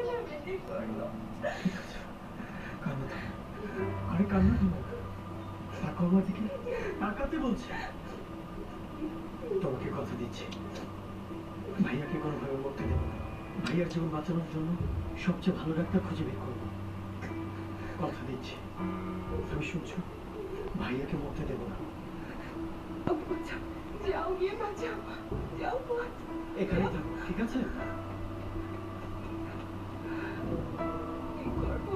কান্না থামো। আরে কান্না থামো। তাকাও আমার দিকে, তাকাতে বলছে। তোমাকে কথা দিচ্ছি, ভাইয়াকে কোনোভাবে মরতে দেবো না। ভাইয়ার জীবন বাঁচানোর জন্য সবচেয়ে ভালো ডাক্তার খুঁজে বের করবো। কথা দিচ্ছি, তুমি শুনছো? ভাইয়াকে মরতে দেবো না। যাও গিয়ে বাঁচাও, যাও। এখানে থাকো, ঠিক আছে? কি করবো?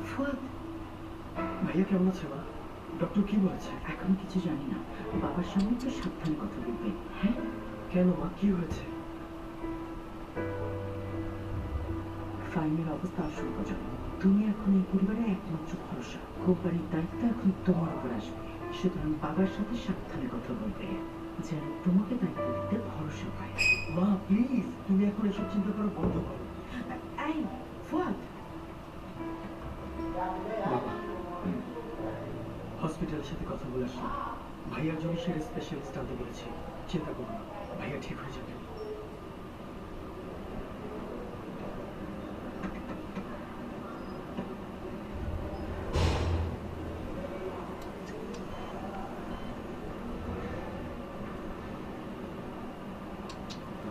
ফুয়াদ, ভাইয়া কেমন আছে মা? ডক্টর কি বলেছে? এখন কিছু জানি না। বাবার সামনে তো সাবধানে কথা বলবে, হ্যাঁ? কেন মা, কি হয়েছে? ফাইনের অবস্থা আশঙ্কাজনক। তুমি এখন এই পরিবারের একমাত্র ভরসা। কোম্পানির দায়িত্ব এখন তোমার উপর আসবে, সুতরাং বাবার সাথে সাবধানে কথা বলবে, যেন তোমাকে দায়িত্ব দিতে ভরসা পায়। মা প্লিজ, তুমি এখন এসব চিন্তা করা বন্ধ করো। এই ফুয়াদ, বাবা, হসপিটালের সাথে কথা বলে আসলাম। ভাইয়ার জন্য সে স্পেশালিস্ট আনতে বলেছি। চিন্তা করো না, ভাইয়া ঠিক হয়ে যাবে।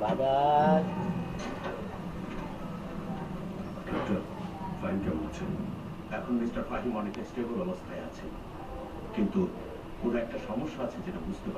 বাবা, ডক্টর, ফাইন কেমন আছেন? এখন মিস্টার ফাহিম অনেক স্টেবল অবস্থায় আছে, কিন্তু ওর একটা সমস্যা আছে যেটা বুঝতে পারছি।